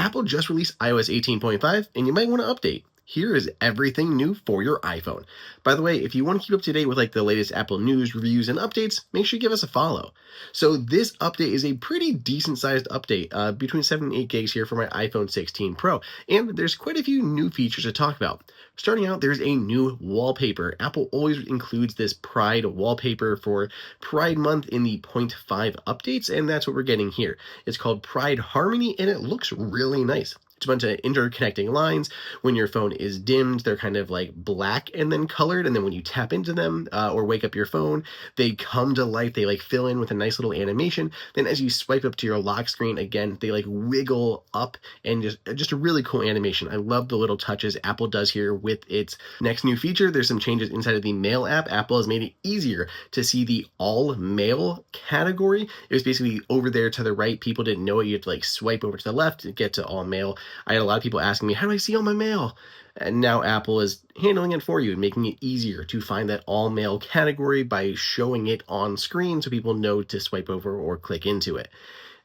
Apple just released iOS 18.5, and you might want to update. Here is everything new for your iPhone. By the way, if you want to keep up to date with the latest Apple news, reviews, and updates, make sure you give us a follow. So this update is a pretty decent sized update, between 7 and 8 gigs here for my iPhone 16 Pro, and there's quite a few new features to talk about. Starting out, there's a new wallpaper. Apple always includes this Pride wallpaper for Pride Month in the point 0.5 updates, and that's what we're getting here. It's called Pride Harmony, and it looks really nice. It's a bunch of interconnecting lines. When your phone is dimmed, they're kind of like black and then colored. And then when you tap into them or wake up your phone, they come to life. They fill in with a nice little animation. Then as you swipe up to your lock screen, again, they wiggle up, and just a really cool animation. I love the little touches Apple does here with its next new feature. There's some changes inside of the Mail app. Apple has made it easier to see the all mail category. It was basically over there to the right. People didn't know it. You had to swipe over to the left to get to all mail. I had a lot of people asking me, how do I see all my mail? And now Apple is handling it for you and making it easier to find that all mail category by showing it on screen so people know to swipe over or click into it.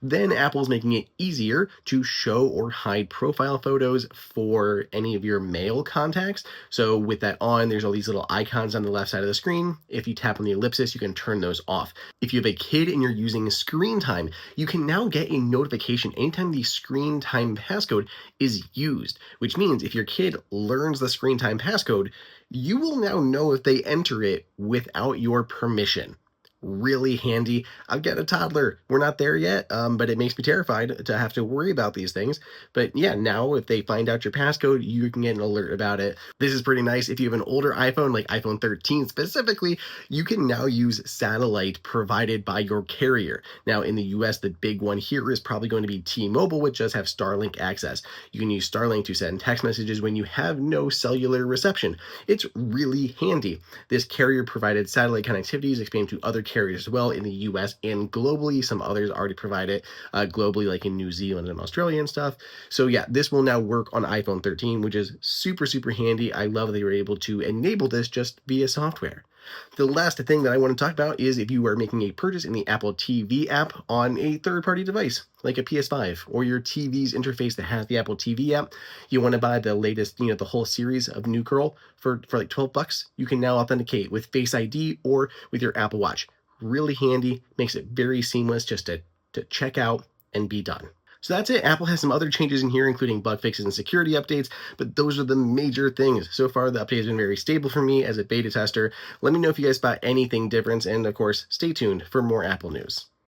Then Apple's making it easier to show or hide profile photos for any of your mail contacts. So with that on, there's all these little icons on the left side of the screen. If you tap on the ellipsis, you can turn those off. If you have a kid and you're using screen time, you can now get a notification anytime the screen time passcode is used, which means if your kid learns the screen time passcode, you will now know if they enter it without your permission. Really handy. I've got a toddler. We're not there yet, but it makes me terrified to have to worry about these things. But yeah, now if they find out your passcode, you can get an alert about it. This is pretty nice. If you have an older iPhone, like iPhone 13 specifically, you can now use satellite provided by your carrier. Now in the US, the big one here is probably going to be T-Mobile, which does have Starlink access. You can use Starlink to send text messages when you have no cellular reception. It's really handy. This carrier provided satellite connectivity is expanded to other carriers as well in the US and globally. Some others already provide it globally, like in New Zealand and Australia and stuff. So yeah, this will now work on iPhone 13, which is super, super handy. I love that they were able to enable this just via software. The last thing that I want to talk about is if you are making a purchase in the Apple TV app on a third-party device, like a PS5, or your TV's interface that has the Apple TV app, you want to buy the latest, the whole series of New Girl for like $12, you can now authenticate with Face ID or with your Apple Watch. Really handy, makes it very seamless just to check out and be done. So that's it. Apple has some other changes in here, including bug fixes and security updates, but those are the major things. So far, the update has been very stable for me as a beta tester. Let me know if you guys spot anything different, and of course, stay tuned for more Apple news.